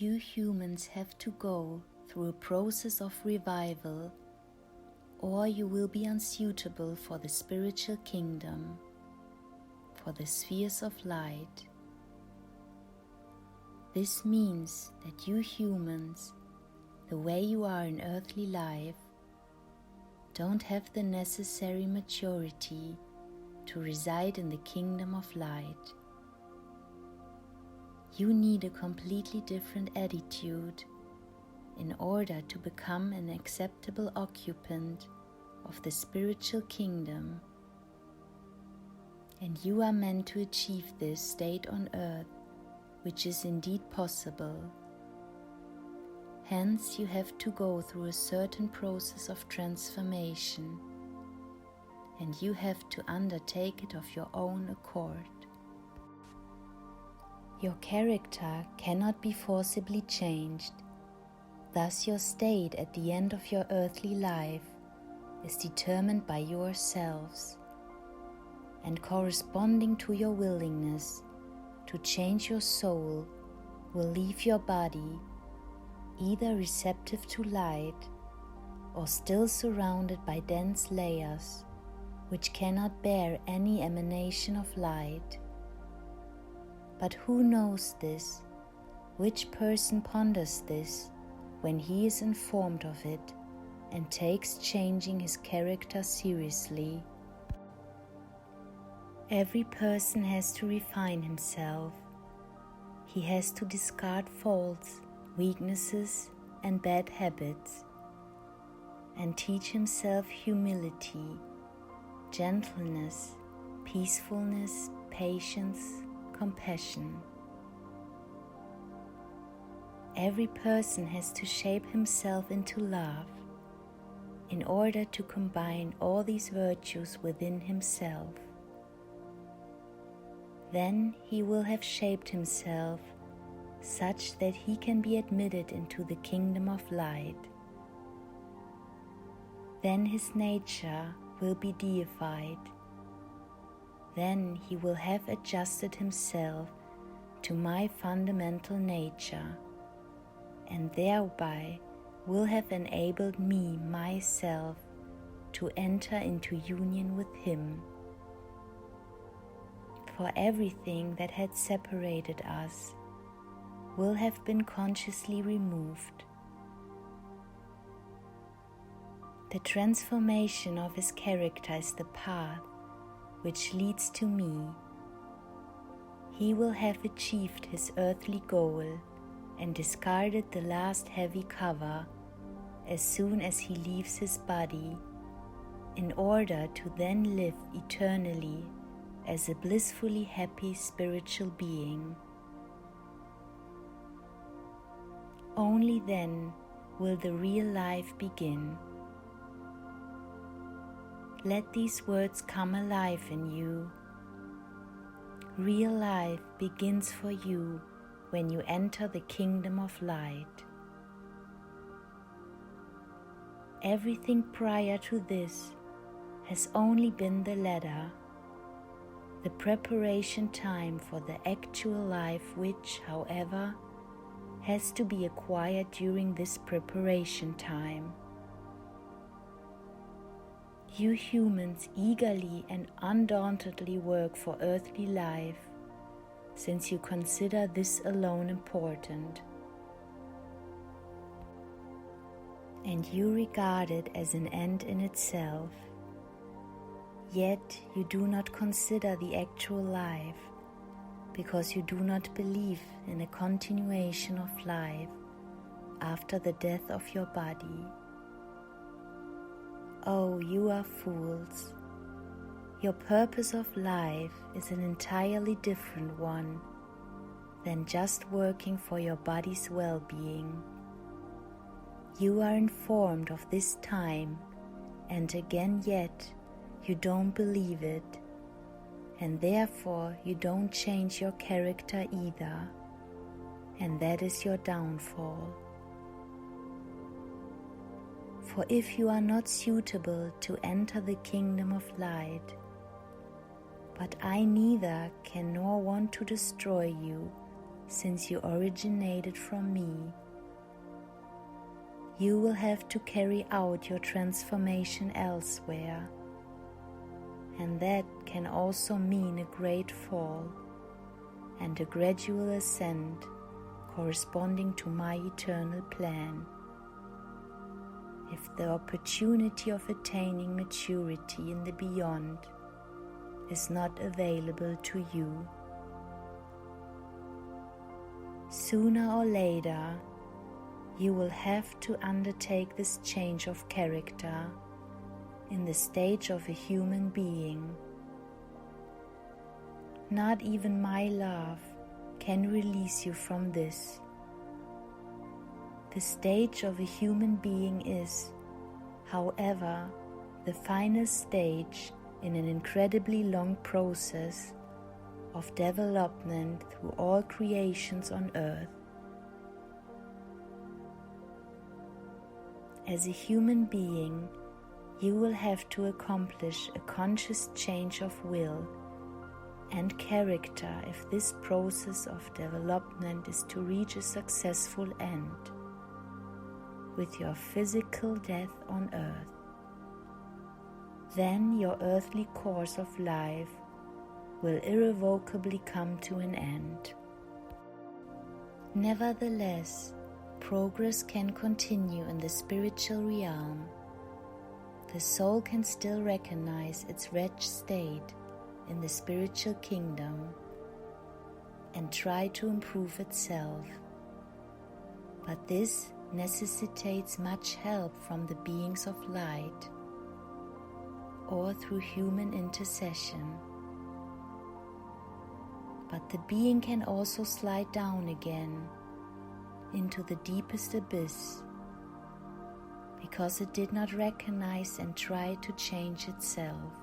You humans have to go through a process of revival, or you will be unsuitable for the spiritual kingdom, for the spheres of light. This means that you humans, the way you are in earthly life, don't have the necessary maturity to reside in the kingdom of light. You need a completely different attitude in order to become an acceptable occupant of the spiritual kingdom, and you are meant to achieve this state on earth, which is indeed possible. Hence, you have to go through a certain process of transformation, and you have to undertake it of your own accord. Your character cannot be forcibly changed. Thus, your state at the end of your earthly life is determined by yourselves, and corresponding to your willingness to change, your soul will leave your body either receptive to light or still surrounded by dense layers which cannot bear any emanation of light. But who knows this? Which person ponders this when he is informed of it and takes changing his character seriously? Every person has to refine himself. He has to discard faults, weaknesses, and bad habits, and teach himself humility, gentleness, peacefulness, patience, compassion. Every person has to shape himself into love in order to combine all these virtues within himself. Then he will have shaped himself such that he can be admitted into the kingdom of light. Then his nature will be deified. Then he will have adjusted himself to my fundamental nature, and thereby will have enabled me, myself, to enter into union with him. For everything that had separated us will have been consciously removed. The transformation of his character is the path which leads to me. He will have achieved his earthly goal and discarded the last heavy cover as soon as he leaves his body, in order to then live eternally as a blissfully happy spiritual being. Only then will the real life begin. Let these words come alive in you. Real life begins for you when you enter the kingdom of light. Everything prior to this has only been the ladder, the preparation time for the actual life which, however, has to be acquired during this preparation time. You humans eagerly and undauntedly work for earthly life, since you consider this alone important, and you regard it as an end in itself. Yet you do not consider the actual life, because you do not believe in a continuation of life after the death of your body. Oh, you are fools! Your purpose of life is an entirely different one than just working for your body's well-being. You are informed of this time, and again yet you don't believe it, and therefore you don't change your character either, and that is your downfall. For if you are not suitable to enter the kingdom of light, but I neither can nor want to destroy you since you originated from me. You will have to carry out your transformation elsewhere, and that can also mean a great fall and a gradual ascent corresponding to my eternal plan. If the opportunity of attaining maturity in the beyond is not available to you, sooner or later you will have to undertake this change of character in the stage of a human being. Not even my love can release you from this. The stage of a human being is, however, the final stage in an incredibly long process of development through all creations on earth. As a human being, you will have to accomplish a conscious change of will and character if this process of development is to reach a successful end with your physical death on earth. Then your earthly course of life will irrevocably come to an end. Nevertheless, progress can continue in the spiritual realm. The soul can still recognize its wretched state in the spiritual kingdom and try to improve itself. But this necessitates much help from the beings of light or through human intercession. But the being can also slide down again into the deepest abyss because it did not recognize and try to change itself.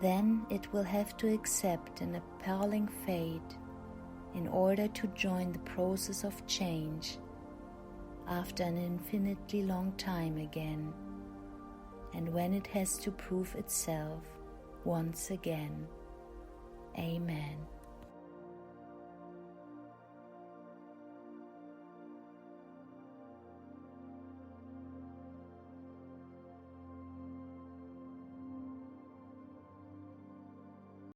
Then it will have to accept an appalling fate in order to join the process of change after an infinitely long time again, and when it has to prove itself once again. Amen.